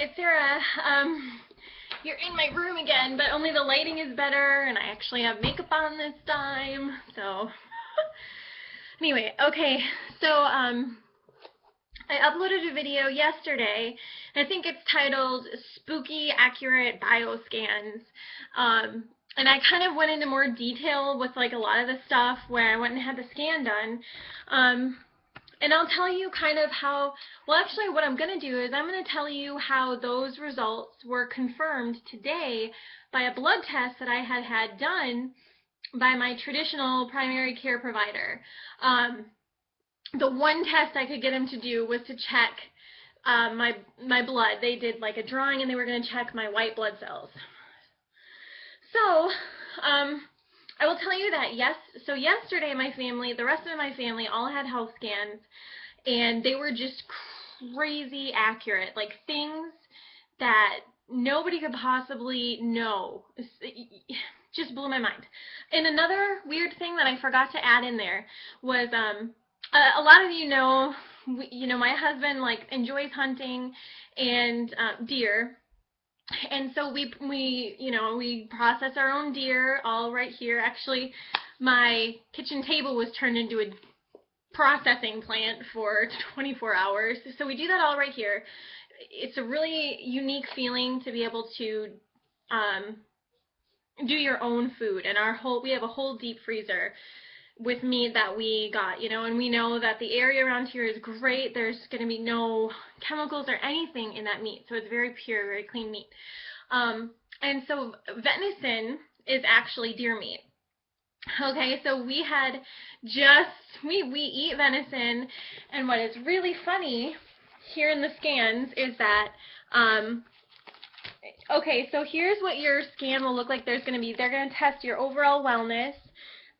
it's Sarah. You're in my room again, but only the lighting is better, and I actually have makeup on this time, so... Anyway, okay, so, I uploaded a video yesterday, and I think it's titled Spooky Accurate BioScans, and I kind of went into more detail with, like, a lot of the stuff where I went and had the scan done, and I'll tell you kind of how, well, actually what I'm going to do is I'm going to tell you how those results were confirmed today by a blood test that I had done by my traditional primary care provider. The one test I could get him to do was to check my blood. They did like a drawing and they were going to check my white blood cells. So, I will tell you that yesterday my family, the rest of my family, all had health scans, and they were just crazy accurate, like things that nobody could possibly know. It just blew my mind. And another weird thing that I forgot to add in there was, a lot of you know, my husband like enjoys hunting and deer. And so we process our own deer all right here. Actually, my kitchen table was turned into a processing plant for 24 hours. So we do that all right here. It's a really unique feeling to be able to do your own food. And we have a whole deep freezer with meat that we got, and we know that the area around here is great. There's going to be no chemicals or anything in that meat, so it's very pure, very clean meat. And so venison is actually deer meat. Okay, so we eat venison, and what is really funny here in the scans is that, okay, so here's what your scan will look like. They're going to test your overall wellness.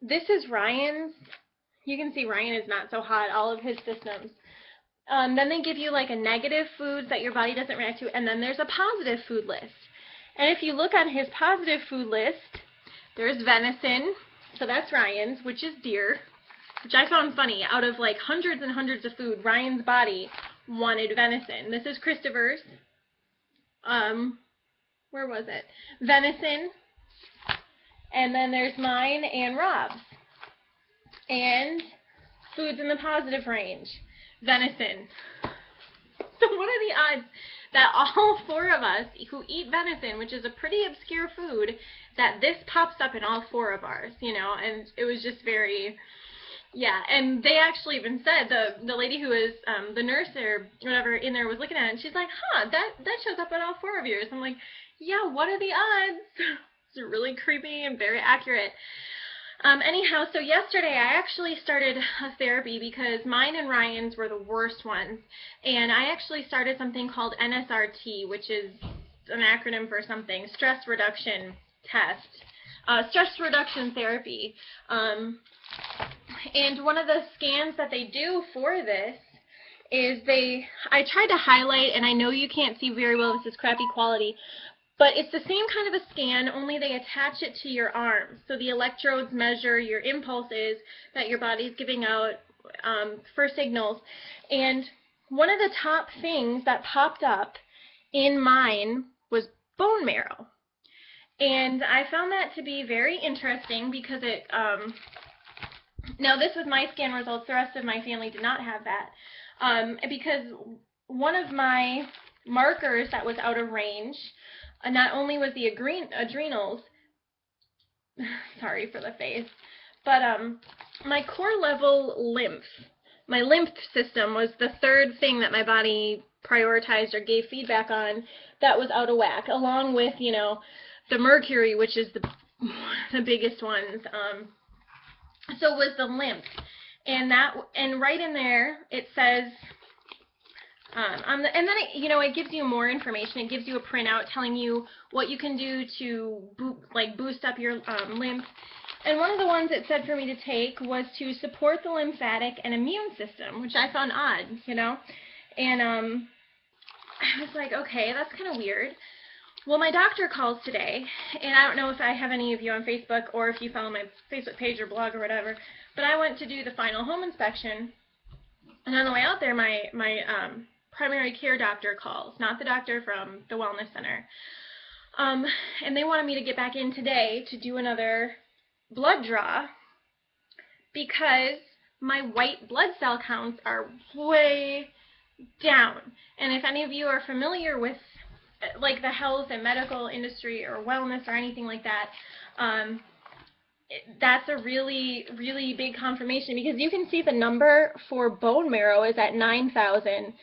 This is Ryan's. You can see Ryan is not so hot, all of his systems. Then they give you like a negative foods that your body doesn't react to, and then there's a positive food list. And if you look on his positive food list, there's venison, so that's Ryan's, which is deer, which I found funny. Out of like hundreds and hundreds of food, Ryan's body wanted venison. This is Christopher's. Where was it? Venison. And then there's mine and Rob's. And foods in the positive range. Venison. So what are the odds that all four of us who eat venison, which is a pretty obscure food, that this pops up in all four of ours, And it was just very, yeah. And they actually even said, the lady who was the nurse or whatever in there was looking at it, and she's like, huh, that shows up in all four of yours. I'm like, yeah, what are the odds? It's really creepy and very accurate. Anyhow, so yesterday I actually started a therapy because mine and Ryan's were the worst ones. And I actually started something called NSRT, which is an acronym for something, stress reduction therapy. And one of the scans that they do for this is I tried to highlight, and I know you can't see very well, this is crappy quality, but it's the same kind of a scan, only they attach it to your arm. So the electrodes measure your impulses that your body's giving out for signals. And one of the top things that popped up in mine was bone marrow. And I found that to be very interesting because it, now this was my scan results, the rest of my family did not have that. Because one of my markers that was out of range, not only was the adrenals, sorry for the face, but my core level lymph, my lymph system was the third thing that my body prioritized or gave feedback on that was out of whack, along with, the mercury, which is the biggest ones. So was the lymph. And right in there it says, and then it gives you more information. It gives you a printout telling you what you can do to boost up your lymph. And one of the ones it said for me to take was to support the lymphatic and immune system, which I found odd, And I was like, okay, that's kind of weird. Well, my doctor calls today, and I don't know if I have any of you on Facebook or if you follow my Facebook page or blog or whatever, but I went to do the final home inspection, and on the way out there, my primary care doctor calls, not the doctor from the wellness center. And they wanted me to get back in today to do another blood draw because my white blood cell counts are way down. And if any of you are familiar with like the health and medical industry or wellness or anything like that, that's a really, really big confirmation, because you can see the number for bone marrow is at 9,000.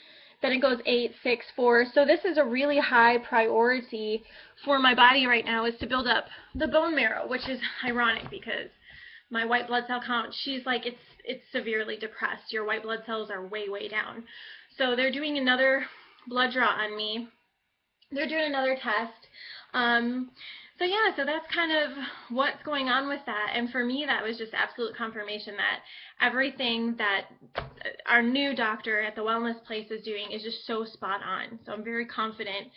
Then it goes 8, 6, 4. So this is a really high priority for my body right now, is to build up the bone marrow, which is ironic because my white blood cell count, she's like, it's severely depressed. Your white blood cells are way, way down. So they're doing another blood draw on me. They're doing another test. So yeah, so that's kind of what's going on with that. And for me, that was just absolute confirmation that everything that our new doctor at the wellness place is doing is just so spot on. So I'm very confident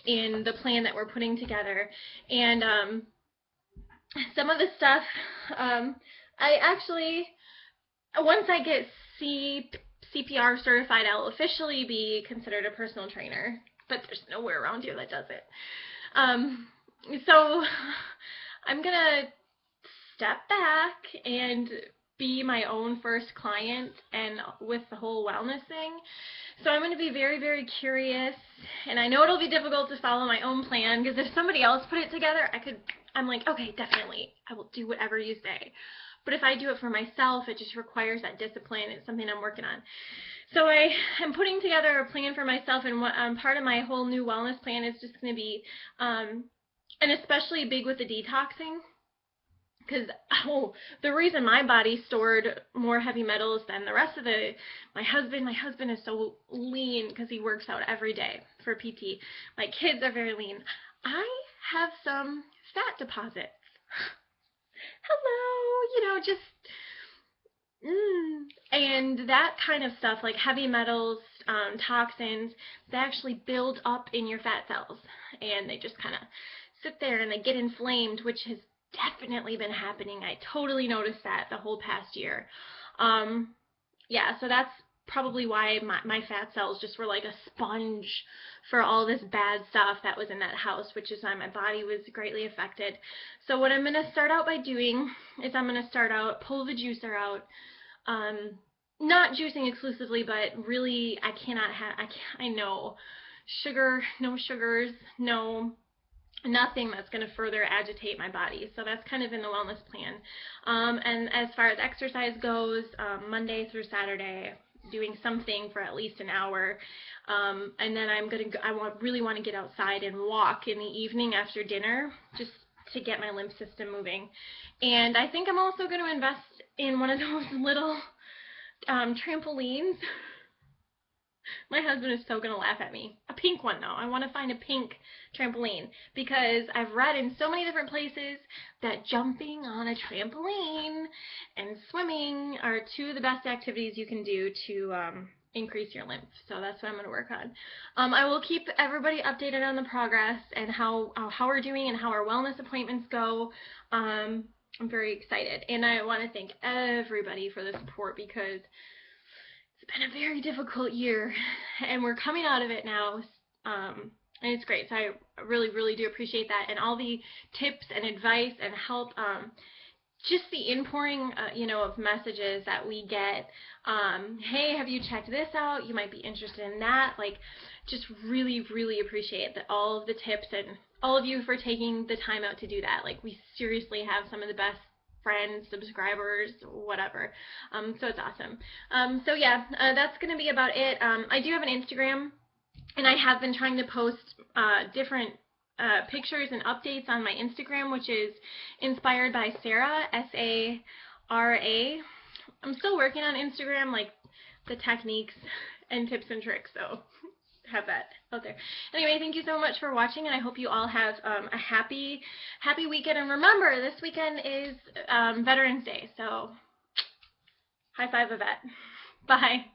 in the plan that we're putting together. And some of the stuff, I actually, once I get CPR certified, I'll officially be considered a personal trainer. But there's nowhere around here that does it. So I'm going to step back and be my own first client, and with the whole wellness thing. So I'm going to be very, very curious, and I know it'll be difficult to follow my own plan, because if somebody else put it together, I'm like, okay, definitely, I will do whatever you say. But if I do it for myself, it just requires that discipline. It's something I'm working on. So I am putting together a plan for myself, and what part of my whole new wellness plan is just going to be, and especially big with the detoxing, because the reason my body stored more heavy metals than the rest of my husband is so lean because he works out every day for PT. My kids are very lean. I have some fat deposits. Hello, just and that kind of stuff, like heavy metals, toxins, they actually build up in your fat cells, and they just kind of sit there and they get inflamed, which has definitely been happening. I totally noticed that the whole past year. Yeah, so that's probably why my fat cells just were like a sponge for all this bad stuff that was in that house, which is why my body was greatly affected. So what I'm going to start out by doing is I'm going to start out, pull the juicer out, not juicing exclusively, but really I know sugar, no sugars, nothing that's going to further agitate my body. So that's kind of in the wellness plan. And as far as exercise goes, Monday through Saturday, doing something for at least an hour. And then really want to get outside and walk in the evening after dinner, just to get my lymph system moving. And I think I'm also going to invest in one of those little trampolines. My husband is so going to laugh at me. A pink one, though. I want to find a pink trampoline, because I've read in so many different places that jumping on a trampoline and swimming are two of the best activities you can do to increase your lymph. So that's what I'm going to work on. I will keep everybody updated on the progress and how we're doing and how our wellness appointments go. I'm very excited, and I want to thank everybody for the support, because it's been a very difficult year, and we're coming out of it now, and it's great. So I really, really do appreciate that, and all the tips and advice and help, just the inpouring, of messages that we get. Hey, have you checked this out? You might be interested in that. Like, just really, really appreciate all of the tips, and all of you for taking the time out to do that. Like, we seriously have some of the best friends, subscribers, whatever. So it's awesome. So yeah, that's going to be about it. I do have an Instagram, and I have been trying to post different pictures and updates on my Instagram, which is inspired by Sara, S-A-R-A. I'm still working on Instagram, like the techniques and tips and tricks, so have that out there. Anyway, thank you so much for watching, and I hope you all have a happy weekend. And remember, this weekend is Veterans Day, so high five a vet. Bye.